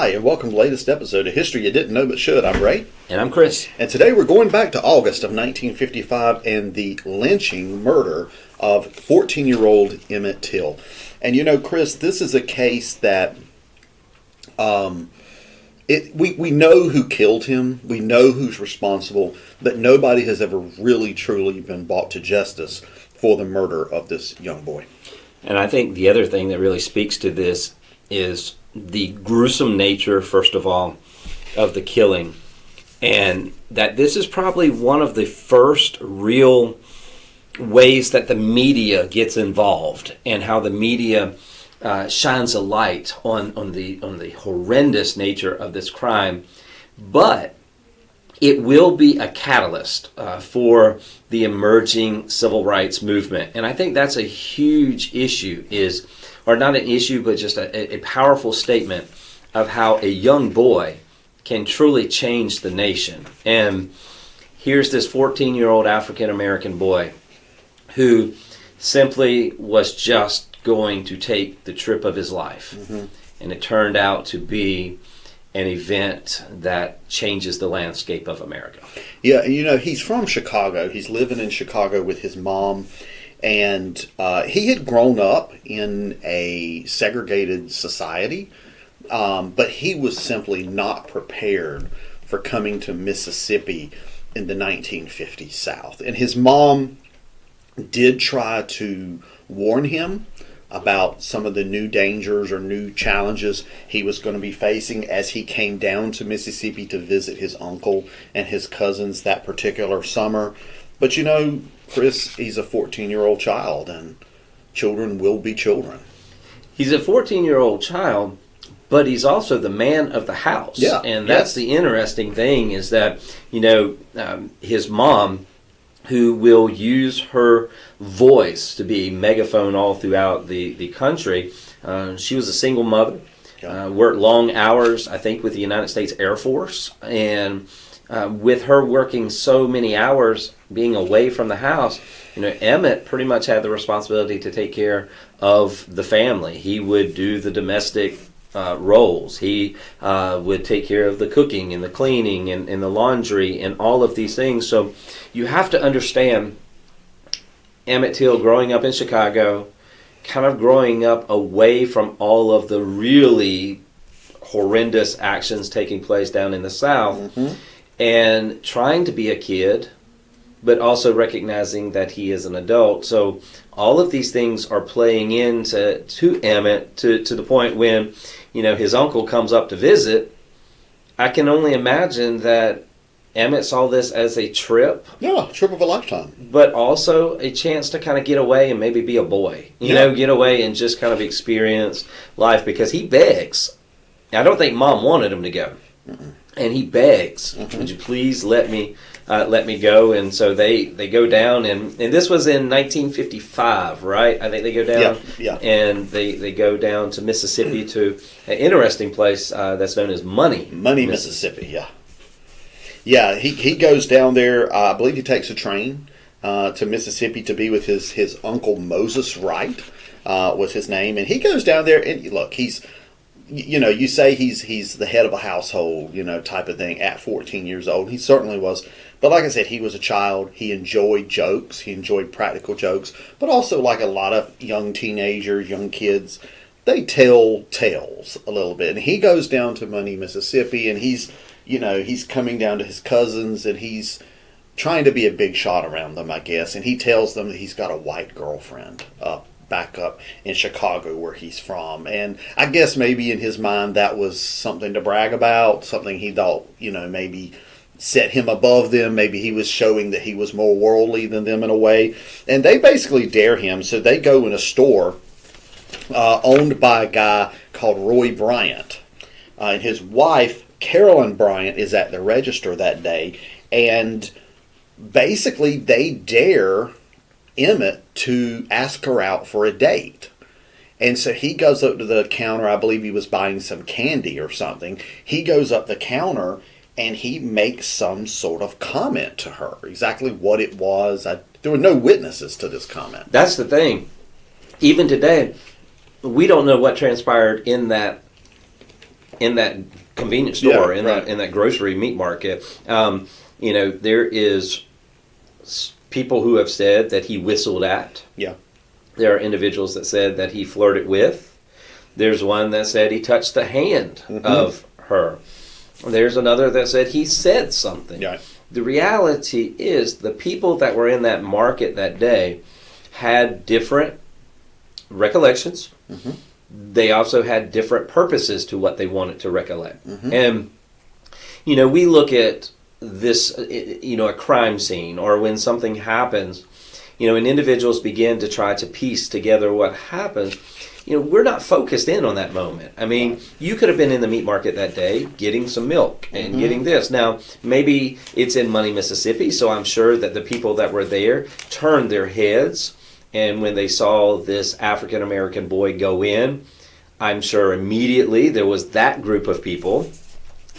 Hi, and welcome to the latest episode of History You Didn't Know But Should. I'm Ray. And I'm Chris. And today we're going back to August of 1955 and the lynching murder of 14-year-old Emmett Till. And you know, Chris, this is a case that we know who killed him, we know who's responsible, but nobody has ever really truly been brought to justice for the murder of this young boy. And I think the other thing that really speaks to this is the gruesome nature, first of all, of the killing. And that this is probably one of the first real ways that the media gets involved, and how the media shines a light on the horrendous nature of this crime. But it will be a catalyst for the emerging civil rights movement. And I think that's a huge issue, or not an issue, but just a powerful statement of how a young boy can truly change the nation. And here's this 14-year-old African-American boy who simply was just going to take the trip of his life. Mm-hmm. And it turned out to be an event that changes the landscape of America. Yeah, you know, he's from Chicago. He's living in Chicago with his mom. And he had grown up in a segregated society, but he was simply not prepared for coming to Mississippi in the 1950s South. And his mom did try to warn him about some of the new dangers or new challenges he was going to be facing as he came down to Mississippi to visit his uncle and his cousins that particular summer. But you know, Chris, he's a 14-year-old child, and children will be children. He's a 14-year-old child, but he's also the man of the house. Yeah, and that's the interesting thing, is that, you know, his mom, who will use her voice to be megaphone all throughout the country, she was a single mother, worked long hours, I think, with the United States Air Force, and with her working so many hours, being away from the house, you know, Emmett pretty much had the responsibility to take care of the family. He would do the domestic roles. He would take care of the cooking and the cleaning and the laundry and all of these things. So you have to understand Emmett Till growing up in Chicago, kind of growing up away from all of the really horrendous actions taking place down in the South. Mm-hmm. And trying to be a kid, but also recognizing that he is an adult. So all of these things are playing into Emmett to the point when, you know, his uncle comes up to visit. I can only imagine that Emmett saw this as a trip. Yeah, trip of a lifetime. But also a chance to kind of get away and maybe be a boy. You know, get away and just kind of experience life, because he begs. I don't think Mom wanted him to go. Mm-mm. And he begs, would you please let me go? And so they go down, and this was in 1955, right? I think they go down, and they go down to Mississippi to an interesting place that's known as Money, Mississippi. Yeah. He goes down there. I believe he takes a train to Mississippi to be with his uncle Mose Wright, was his name, and he goes down there. And look, he's, you know, you say he's the head of a household, you know, type of thing at 14 years old. He certainly was. But like I said, he was a child. He enjoyed jokes. He enjoyed practical jokes. But also, like a lot of young teenagers, young kids, they tell tales a little bit. And he goes down to Money, Mississippi, and he's coming down to his cousins, and he's trying to be a big shot around them, I guess. And he tells them that he's got a white girlfriend back up in Chicago where he's from. And I guess maybe in his mind that was something to brag about, something he thought, you know, maybe set him above them. Maybe he was showing that he was more worldly than them in a way. And they basically dare him. So they go in a store owned by a guy called Roy Bryant. And his wife, Carolyn Bryant, is at the register that day. And basically they dare Emmett to ask her out for a date. And so he goes up to the counter. I believe he was buying some candy or something. He goes up the counter and he makes some sort of comment to her. Exactly what it was, there were no witnesses to this comment. That's the thing. Even today, we don't know what transpired in that in that convenience store, Yeah, in that grocery meat market. There is people who have said that he whistled at. Yeah. There are individuals that said that he flirted with. There's one that said he touched the hand of her. There's another that said he said something. Yeah. The reality is the people that were in that market that day had different recollections. They also had different purposes to what they wanted to recollect. And, we look at this, a crime scene, or when something happens, and individuals begin to try to piece together what happens, we're not focused in on that moment. I mean, you could have been in the meat market that day getting some milk and getting this. Now, maybe it's in Money, Mississippi, so I'm sure that the people that were there turned their heads, and when they saw this African-American boy go in, I'm sure immediately there was that group of people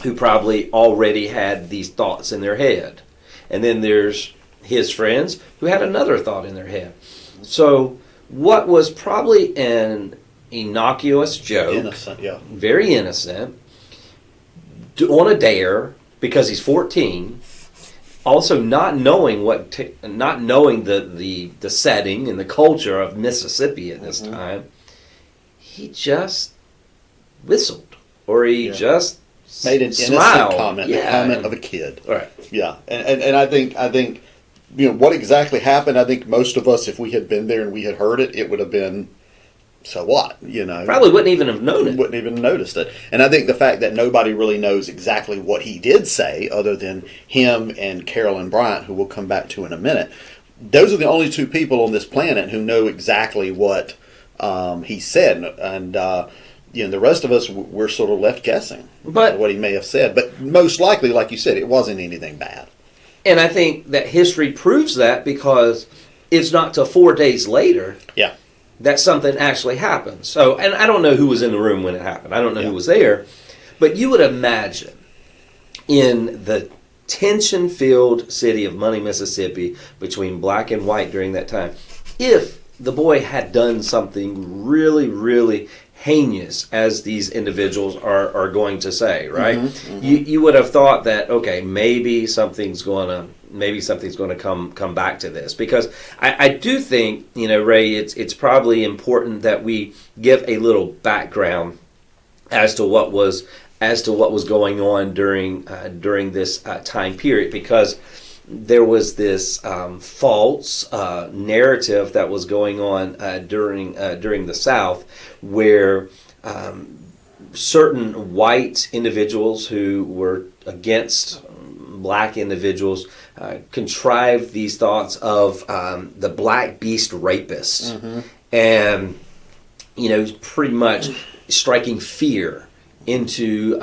who probably already had these thoughts in their head. And then there's his friends who had another thought in their head. So what was probably an innocuous joke, Innocent, yeah. very innocent, on a dare because he's 14, also not knowing the setting and the culture of Mississippi at this time, he just whistled, or he just made an smiled. innocent comment, the comment of a kid. Right. Yeah, and I think what exactly happened. I think most of us, if we had been there and we had heard it, it would have been, so what? Probably wouldn't even have known it. Wouldn't even noticed it. And I think the fact that nobody really knows exactly what he did say, other than him and Carolyn Bryant, who we'll come back to in a minute, those are the only two people on this planet who know exactly what he said, and the rest of us, we're sort of left guessing what he may have said. But most likely, like you said, it wasn't anything bad. And I think that history proves that, because it's not till 4 days later that something actually happened. So, and I don't know who was in the room when it happened. I don't know who was there. But you would imagine in the tension-filled city of Money, Mississippi, between black and white during that time, if the boy had done something really, really heinous, as these individuals are going to say, right? You would have thought that, okay, maybe something's going to come back to this, because I do think, Ray, it's probably important that we give a little background as to what was going on during this time period, because there was this false narrative that was going on during the South, where certain white individuals who were against black individuals contrived these thoughts of the black beast rapist, and pretty much striking fear into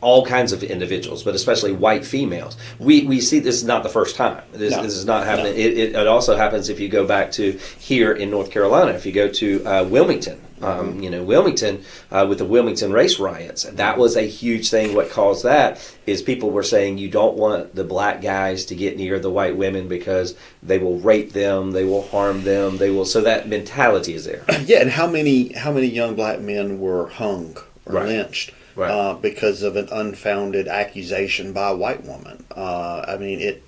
all kinds of individuals, but especially white females. We see this is not the first time. This is not happening. No. It also happens if you go back to here in North Carolina. If you go to Wilmington, Wilmington with the Wilmington race riots, that was a huge thing. What caused that is people were saying you don't want the black guys to get near the white women because they will rape them, they will harm them, they will. So that mentality is there. Yeah, and how many young black men were hung or lynched? Right. Because of an unfounded accusation by a white woman. I mean,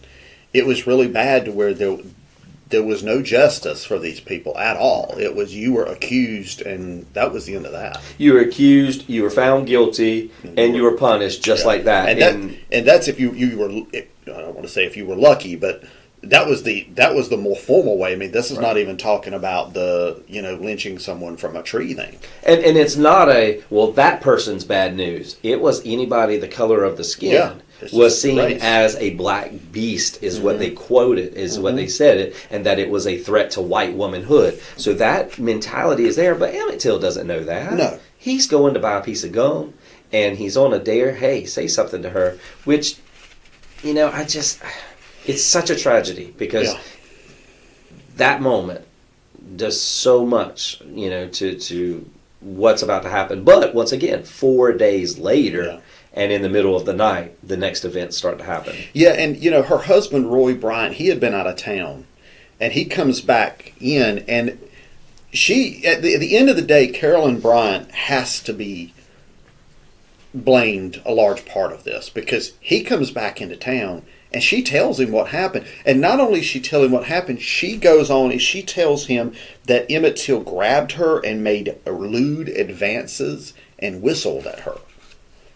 it was really bad to where there was no justice for these people at all. It was, you were accused, and that was the end of that. You were accused, you were found guilty, and you were punished just like that. And that's if you were. I don't want to say if you were lucky, but that was the more formal way. I mean, this is not even talking about the lynching someone from a tree thing. And it's not that person's bad news. It was anybody the color of the skin was seen as a black beast, is what they quoted, is what they said it, and that it was a threat to white womanhood. So that mentality is there, but Emmett Till doesn't know that. No. He's going to buy a piece of gum, and he's on a dare, hey, say something to her, which, it's such a tragedy, because that moment does so much, to what's about to happen. But once again, 4 days later, and in the middle of the night, the next events start to happen. Yeah, and her husband, Roy Bryant, he had been out of town, and he comes back in, and she, at the end of the day, Carolyn Bryant has to be blamed a large part of this, because he comes back into town and she tells him what happened. And not only she tell him what happened, she goes on and she tells him that Emmett Till grabbed her and made lewd advances and whistled at her.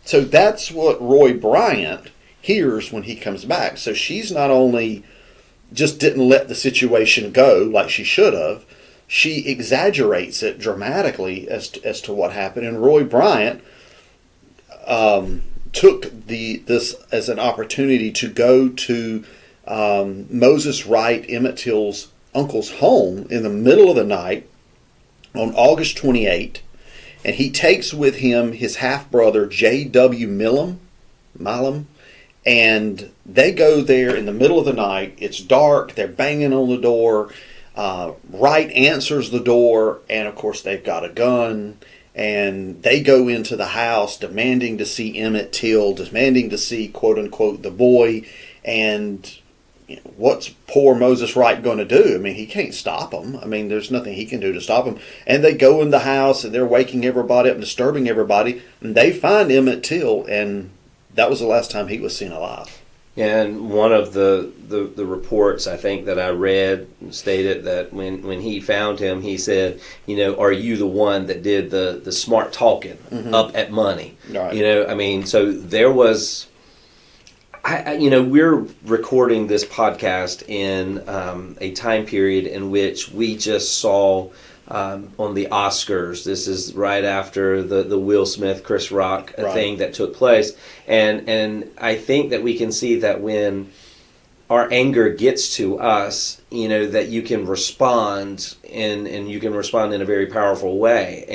So that's what Roy Bryant hears when he comes back. So she's not only just didn't let the situation go like she should have, she exaggerates it dramatically as to what happened. And Roy Bryant took this as an opportunity to go to Mose Wright, Emmett Till's uncle's home in the middle of the night on August 28, and he takes with him his half-brother J.W. Milam, and they go there in the middle of the night. It's dark. They're banging on the door. Wright answers the door, and of course they've got a gun. And they go into the house demanding to see Emmett Till, demanding to see, quote unquote, the boy. And what's poor Mose Wright going to do? I mean, he can't stop them. I mean, there's nothing he can do to stop them. And they go in the house and they're waking everybody up and disturbing everybody. And they find Emmett Till, and that was the last time he was seen alive. And one of the reports, I think, that I read stated that when he found him, he said, are you the one that did the smart talking up at money? Right. I mean, so there was, we're recording this podcast in a time period in which we just saw on the Oscars. This is right after the Will Smith, Chris Rock thing that took place. And I think that we can see that when our anger gets to us, that you can respond and you can respond in a very powerful way.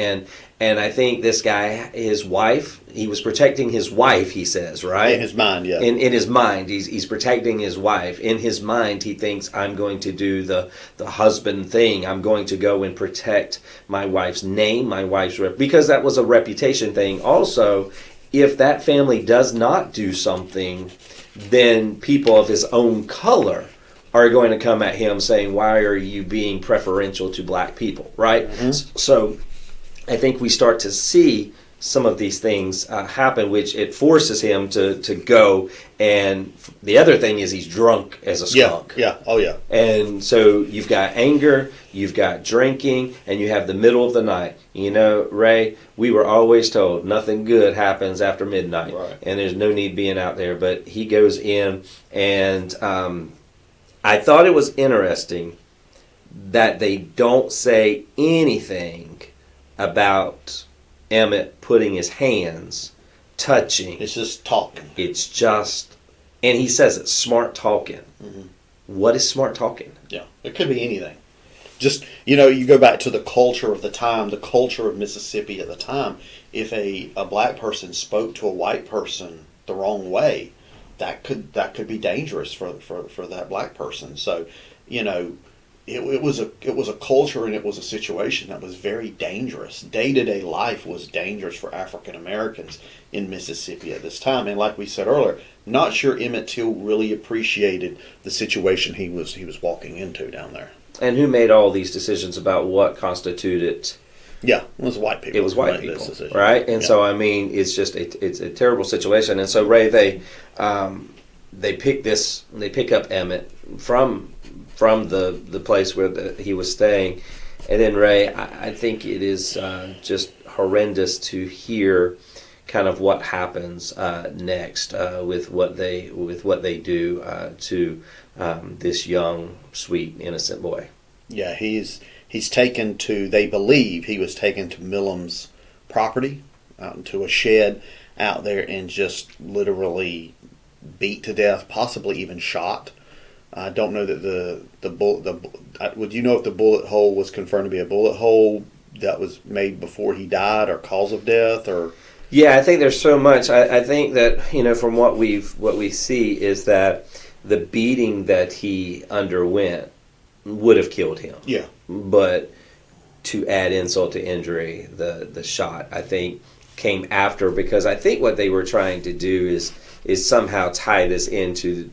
And I think this guy, his wife, he was protecting his wife, he says, right? In his mind, yeah. In his mind, he's protecting his wife. In his mind, he thinks, I'm going to do the husband thing. I'm going to go and protect my wife's name, my wife's because that was a reputation thing. Also, if that family does not do something, then people of his own color are going to come at him saying, why are you being preferential to black people, right? Mm-hmm. So I think we start to see some of these things happen, which it forces him to go. And the other thing is he's drunk as a skunk. Yeah, oh yeah. And so you've got anger, you've got drinking, and you have the middle of the night. Ray, we were always told nothing good happens after midnight. Right. And there's no need being out there. But he goes in, and I thought it was interesting that they don't say anything about Emmett putting his hands, touching. It's just talking. It's just, and he says it's smart talking. Mm-hmm. What is smart talking? Yeah, it could be anything. Just, you go back to the culture of the time, the culture of Mississippi at the time. If a black person spoke to a white person the wrong way, that could be dangerous for that black person. So, it was a culture, and it was a situation that was very dangerous. Day-to-day life was dangerous for African Americans in Mississippi at this time. And like we said earlier, not sure Emmett Till really appreciated the situation he was walking into down there. And who made all these decisions about what constituted? Yeah, it was white people. It was white people, right? And so I mean, it's just it's a terrible situation. And so Ray, they pick up Emmett from the place where he was staying. And then Ray, I think it is just horrendous to hear kind of what happens next with what they do to this young, sweet, innocent boy. Yeah, he's taken to, they believe he was taken to Milam's property, out into a shed out there, and just literally beat to death, possibly even shot. I don't know that would you know if the bullet hole was confirmed to be a bullet hole that was made before he died, or cause of death, or? Yeah, I think there's so much. I think that from what we see is that the beating that he underwent would have killed him. Yeah. But to add insult to injury, the shot, I think, came after, because I think what they were trying to do is somehow tie this into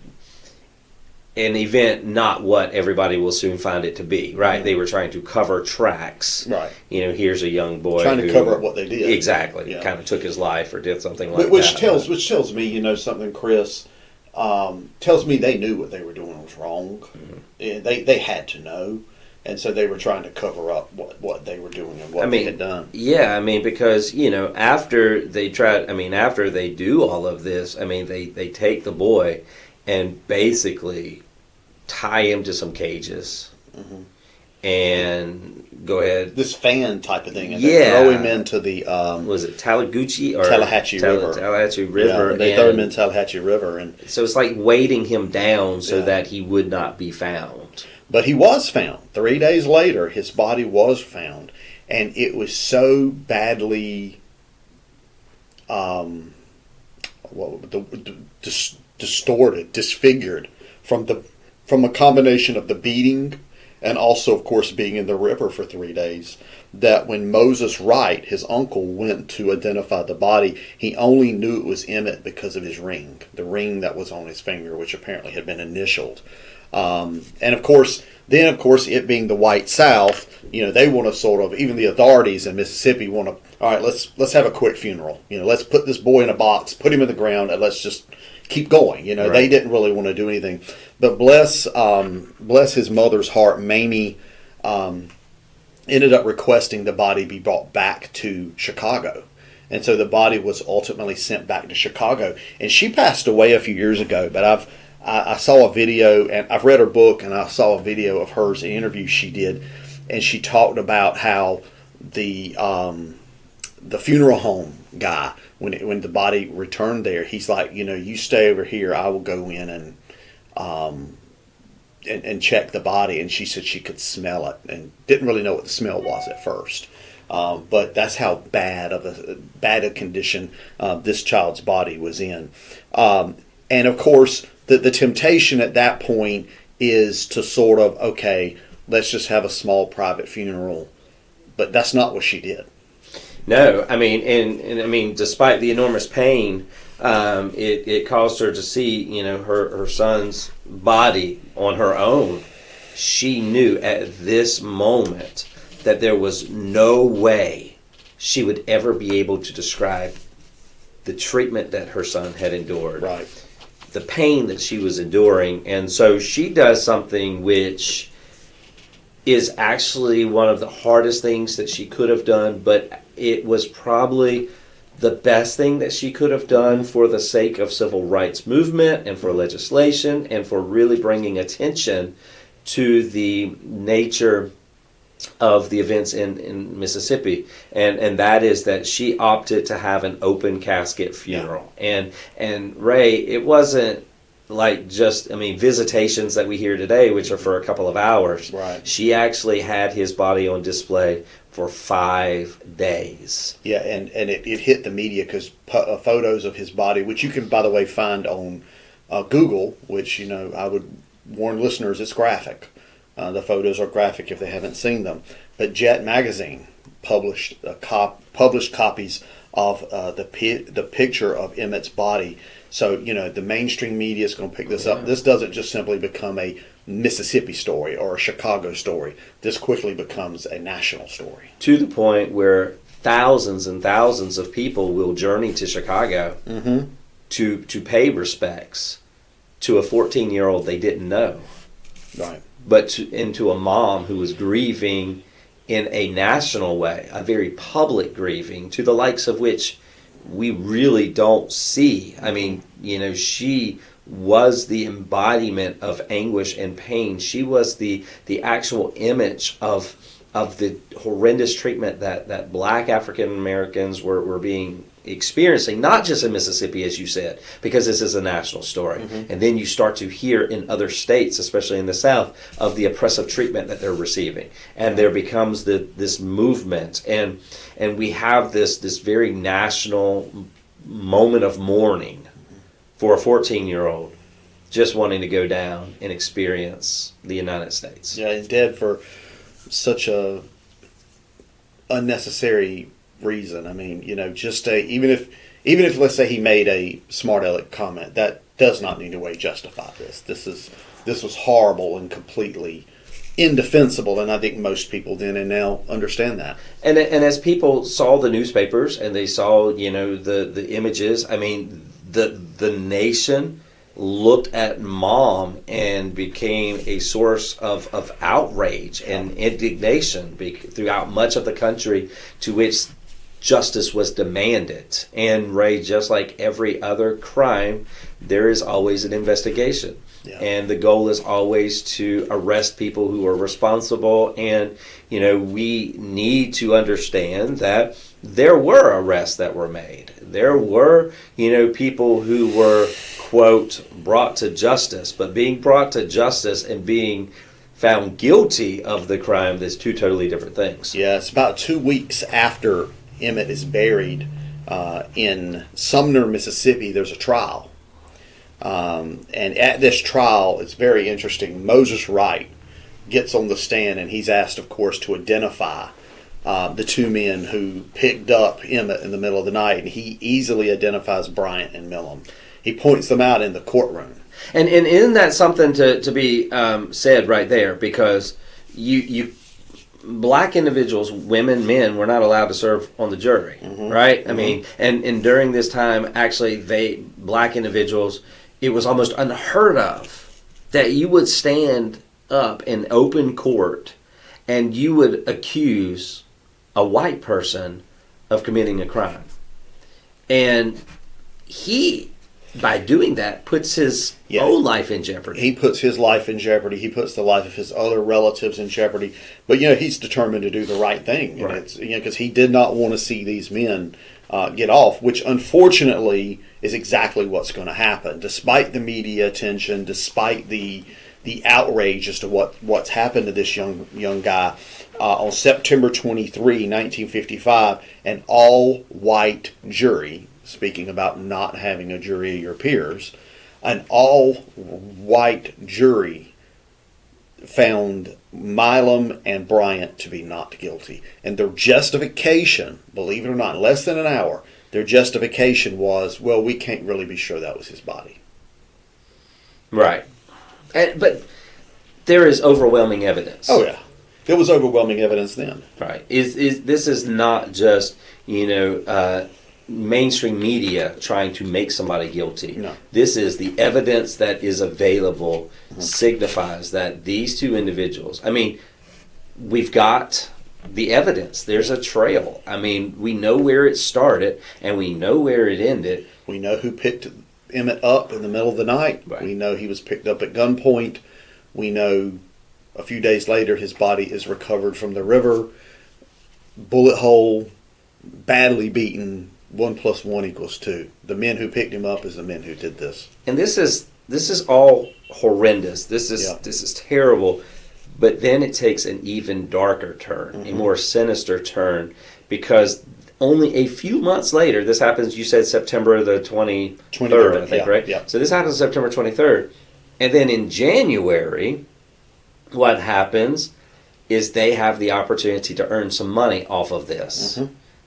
an event not what everybody will soon find it to be, right? Mm-hmm. They were trying to cover tracks. Right. Here's a young boy trying to cover up what they did. Exactly. Yeah. Kind of took his life or did something like which that. Which tells me, something, Chris, tells me they knew what they were doing was wrong. Mm-hmm. They had to know. And so they were trying to cover up what they were doing and what they had done. Yeah, because, after they after they do all of this, they take the boy and basically tie him to some cages mm-hmm. and go ahead. This fan type of thing. And they throw him into the... was it Tallahatchie or Tallahatchie River. Tallahatchie River. Yeah, they throw him in Tallahatchie River. And so it's like weighting him down so that he would not be found. But he was found. 3 days later, his body was found. And it was so badly distorted, disfigured from a combination of the beating and also, of course, being in the river for 3 days, that when Moses Wright, his uncle, went to identify the body, he only knew it was Emmett because of his ring, the ring that was on his finger, which apparently had been initialed. And of course, it being the white South, they want to sort of, even the authorities in Mississippi want to, all right, let's have a quick funeral. Let's put this boy in a box, put him in the ground, and let's just keep going. Right. They didn't really want to do anything. But bless his mother's heart, Mamie ended up requesting the body be brought back to Chicago. And so the body was ultimately sent back to Chicago. And she passed away a few years ago, but I saw a video, and I've read her book, and I saw a video of hers, an interview she did, and she talked about how the funeral home guy, when the body returned there, he's like, you stay over here, I will go in and check the body. And she said she could smell it, and didn't really know what the smell was at first. But that's how bad a condition this child's body was in. And of course, the temptation at that point is to sort of, okay, let's just have a small private funeral. But that's not what she did. No, and despite the enormous pain, it caused her to see, her son's body on her own. She knew at this moment that there was no way she would ever be able to describe the treatment that her son had endured. Right. The pain that she was enduring. And so she does something which is actually one of the hardest things that she could have done, but it was probably the best thing that she could have done for the sake of civil rights movement and for legislation and for really bringing attention to the nature of the events in Mississippi, and that is that she opted to have an open casket funeral. Yeah. And Ray, it wasn't like just visitations that we hear today, which are for a couple of hours. Right. She actually had his body on display for 5 days. Yeah, and it hit the media because photos of his body, which you can, by the way, find on Google, which I would warn listeners, it's graphic. The photos are graphic if they haven't seen them. But Jet Magazine published copies of the picture of Emmett's body. So, the mainstream media is going to pick this up. This doesn't just simply become a Mississippi story or a Chicago story. This quickly becomes a national story. To the point where thousands and thousands of people will journey to Chicago mm-hmm. to pay respects to a 14-year-old they didn't know. Right. But to a mom who was grieving in a national way, a very public grieving, to the likes of which we really don't see. She was the embodiment of anguish and pain. She was the actual image of the horrendous treatment that black African Americans were being experiencing, not just in Mississippi, as you said, because this is a national story. Mm-hmm. And then you start to hear in other states, especially in the South, of the oppressive treatment that they're receiving. And there becomes this movement. And we have this very national moment of mourning for a 14-year-old just wanting to go down and experience the United States. Yeah, and dead for such a unnecessary reason. Even if let's say he made a smart aleck comment, that does not in any way justify this. This is this was horrible and completely indefensible, and I think most people then and now understand that. And as people saw the newspapers and they saw, the images, I mean, the nation looked at Mom and became a source of outrage and indignation throughout much of the country, to which justice was demanded. And Ray, just like every other crime, there is always an investigation. Yeah. And the goal is always to arrest people who are responsible. And, we need to understand that there were arrests that were made. There were, people who were, quote, brought to justice. But being brought to justice and being found guilty of the crime, there's two totally different things. Yeah, it's about 2 weeks after Emmett is buried in Sumner, Mississippi. There's a trial. And at this trial, it's very interesting. Mose Wright gets on the stand, and he's asked, of course, to identify the two men who picked up Emmett in the middle of the night. And he easily identifies Bryant and Milam. He points them out in the courtroom. And isn't that something to be said right there? Because you black individuals, women, men, were not allowed to serve on the jury, right? Mm-hmm. I mean, and during this time, actually, black individuals, it was almost unheard of that you would stand up in open court and you would accuse a white person of committing a crime. And he, by doing that, puts his own life in jeopardy. He puts his life in jeopardy. He puts the life of his other relatives in jeopardy. But, he's determined to do the right thing. And it's, because he did not want to see these men get off, which unfortunately is exactly what's going to happen. Despite the media attention, despite the outrage as to what's happened to this young guy, on September 23, 1955, an all-white jury, speaking about not having a jury of your peers, an all-white jury found Milam and Bryant to be not guilty. And their justification, believe it or not, in less than an hour, their justification was, well, we can't really be sure that was his body. Right. But there is overwhelming evidence. Oh, yeah. There was overwhelming evidence then. Right. This is not just, mainstream media trying to make somebody guilty. No. This is the evidence that is available, signifies that these two individuals, I mean, we've got the evidence. There's a trail. I mean, we know where it started and we know where it ended. We know who picked Emmett up in the middle of the night. Right. We know he was picked up at gunpoint. We know a few days later his body is recovered from the river, bullet hole, badly beaten. 1 + 1 = 2. The men who picked him up is the men who did this. And this is all horrendous. This is terrible. But then it takes an even darker turn, a more sinister turn, because only a few months later, this happens, you said September the 23rd, I think, right? Yeah. So this happens September 23rd. And then in January, what happens is they have the opportunity to earn some money off of this.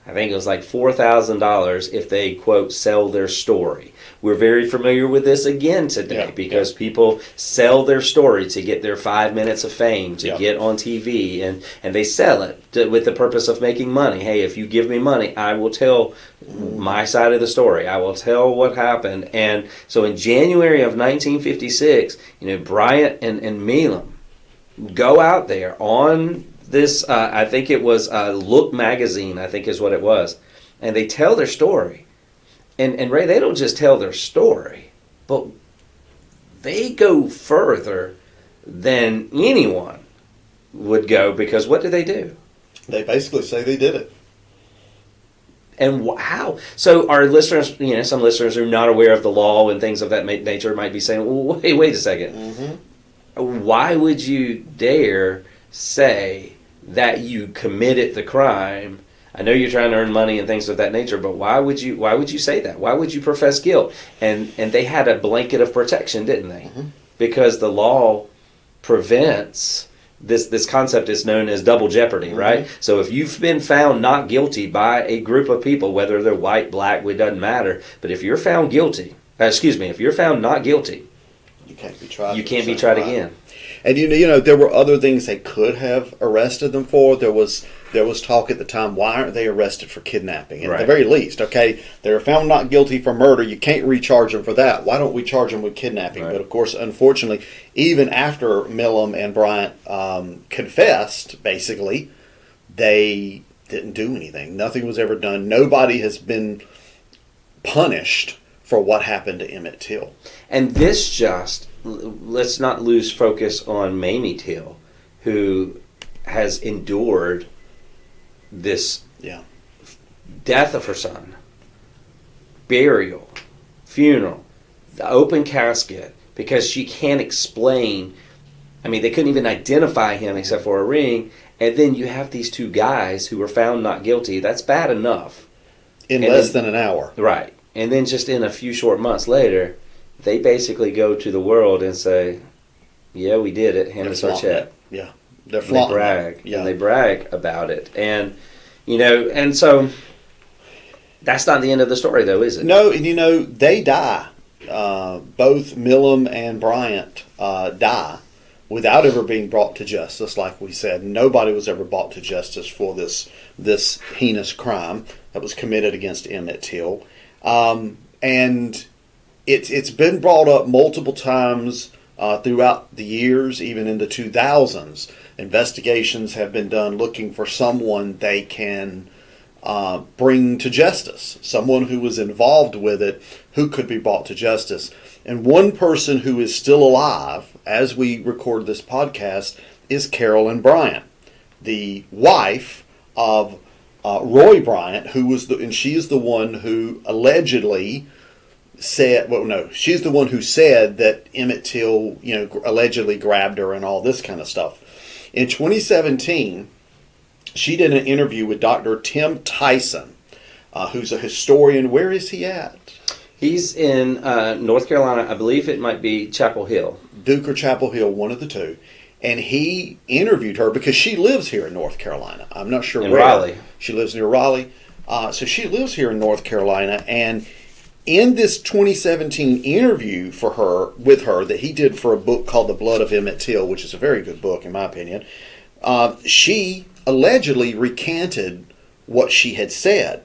I think it was like $4,000 if they, quote, sell their story. We're very familiar with this again today because people sell their story to get their 5 minutes of fame, to get on TV, and they sell it with the purpose of making money. Hey, if you give me money, I will tell my side of the story. I will tell what happened. And so in January of 1956, Bryant and Milam go out there on this, I think it was Look magazine, I think is what it was. And they tell their story. And Ray, they don't just tell their story, but they go further than anyone would go, because what do? They basically say they did it. And how? So our listeners, some listeners who are not aware of the law and things of that nature might be saying, well, wait a second. Why would you dare say that you committed the crime? I know you're trying to earn money and things of that nature, but why would you say that? Why would you profess guilt? And they had a blanket of protection, didn't they? Because the law prevents this concept is known as double jeopardy, right? So if you've been found not guilty by a group of people, whether they're white, black, it doesn't matter, but if you're found guilty, if you're found not guilty You can't be tried. You can't be tried again. And there were other things they could have arrested them for. There was talk at the time, why aren't they arrested for kidnapping? At the very least, okay, they were found not guilty for murder. You can't recharge them for that. Why don't we charge them with kidnapping? Right. But of course, unfortunately, even after Milam and Bryant confessed, basically, they didn't do anything. Nothing was ever done. Nobody has been punished for what happened to Emmett Till. And this let's not lose focus on Mamie Till, who has endured this death of her son, burial, funeral, the open casket, because she can't explain. I mean, they couldn't even identify him except for a ring. And then you have these two guys who were found not guilty. That's bad enough. In less than an hour. Right. And then just in a few short months later, they basically go to the world and say, yeah, we did it. Hand us our check. Yeah. They brag. Yeah. And they brag about it. And, and so that's not the end of the story, though, is it? No, and they die. Both Milam and Bryant die without ever being brought to justice. Like we said, nobody was ever brought to justice for this heinous crime that was committed against Emmett Till. And it's been brought up multiple times throughout the years, even in the 2000s. Investigations have been done looking for someone they can bring to justice, someone who was involved with it, who could be brought to justice. And one person who is still alive, as we record this podcast, is Carolyn Bryant, the wife of Roy Bryant, and she is the one who allegedly said, she's the one who said that Emmett Till, allegedly grabbed her and all this kind of stuff. In 2017, she did an interview with Dr. Tim Tyson, who's a historian. Where is he at? He's in North Carolina. I believe it might be Chapel Hill. Duke or Chapel Hill, one of the two. And he interviewed her because she lives here in North Carolina. I'm not sure where. Raleigh. She lives near Raleigh. So she lives here in North Carolina. And in this 2017 interview with her that he did for a book called The Blood of Emmett Till, which is a very good book in my opinion, she allegedly recanted what she had said.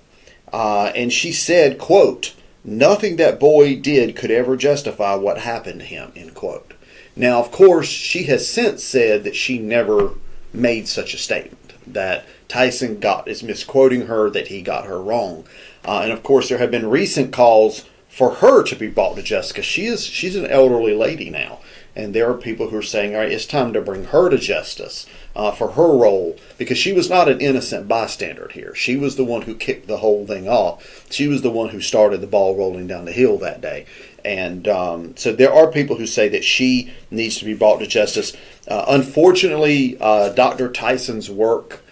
And she said, quote, "Nothing that boy did could ever justify what happened to him," end quote. Now, of course, she has since said that she never made such a statement, that Tyson is misquoting her, that he got her wrong. And of course, there have been recent calls for her to be brought to justice, because she's an elderly lady now. And there are people who are saying, all right, it's time to bring her to justice for her role, because she was not an innocent bystander here. She was the one who kicked the whole thing off. She was the one who started the ball rolling down the hill that day. And so there are people who say that she needs to be brought to justice. Unfortunately, Dr. Tyson's work,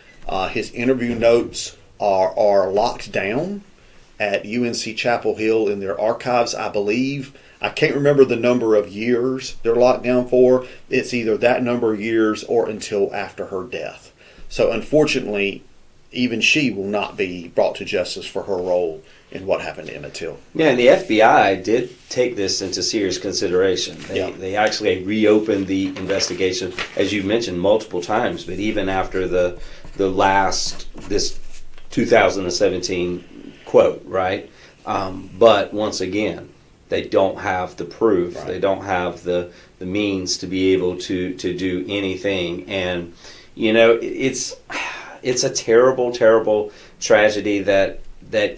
his interview notes are locked down at UNC Chapel Hill in their archives, I believe. I can't remember the number of years they're locked down for. It's either that number of years or until after her death. So unfortunately, even she will not be brought to justice for her role in what happened to Emmett Till. Yeah, and the FBI did take this into serious consideration. They actually reopened the investigation, as you mentioned, multiple times. But even after this 2017 quote, right? But once again, they don't have the proof. Right. They don't have the means to be able to do anything. And, it's a terrible, terrible tragedy that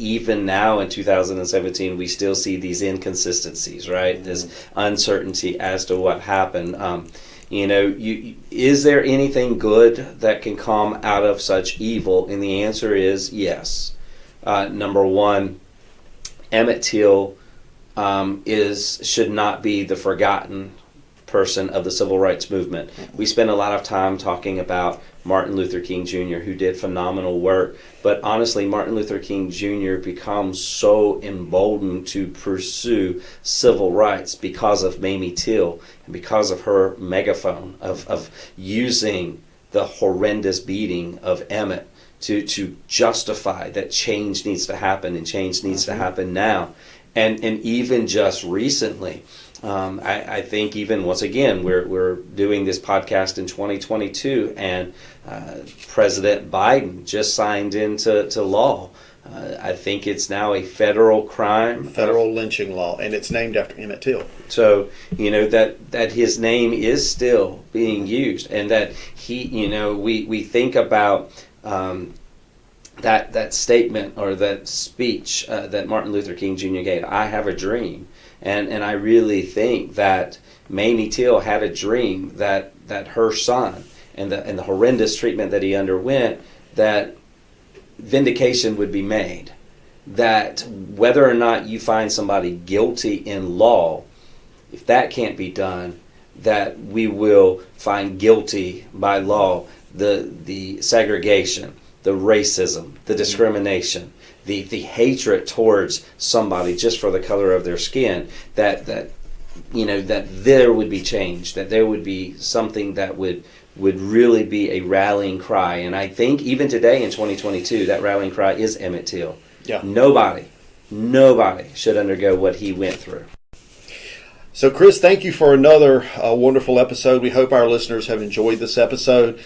even now in 2017 we still see these inconsistencies, right? Mm-hmm. This uncertainty as to what happened. Is there anything good that can come out of such evil? And the answer is yes. Number one, Emmett Till should not be the forgotten person of the civil rights movement. We spend a lot of time talking about Martin Luther King Jr., who did phenomenal work, but honestly, Martin Luther King Jr. becomes so emboldened to pursue civil rights because of Mamie Till and because of her megaphone of using the horrendous beating of Emmett to justify that change needs to happen, and change needs to happen now. And even just recently, I think even once again we're doing this podcast in 2022, and President Biden just signed into law. I think it's now a federal crime, federal lynching law, and it's named after Emmett Till. So that his name is still being used, and that he, we think about that statement or that speech that Martin Luther King Jr. gave. I have a dream. And I really think that Mamie Till had a dream that her son and the horrendous treatment that he underwent, that vindication would be made. That whether or not you find somebody guilty in law, if that can't be done, that we will find guilty by law the segregation, the racism, the discrimination, the hatred towards somebody just for the color of their skin, that there would be change, that there would be something that would really be a rallying cry. And I think even today in 2022, that rallying cry is Emmett Till. Yeah. Nobody should undergo what he went through. So, Chris, thank you for another wonderful episode. We hope our listeners have enjoyed this episode.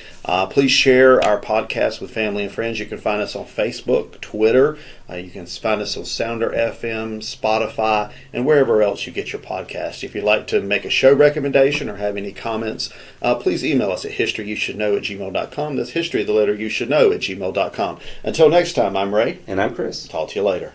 Please share our podcast with family and friends. You can find us on Facebook, Twitter. You can find us on Sounder FM, Spotify, and wherever else you get your podcast. If you'd like to make a show recommendation or have any comments, please email us at historyyousshouldknow@gmail.com. That's history, the letter you should know, @gmail.com. Until next time, I'm Ray. And I'm Chris. Talk to you later.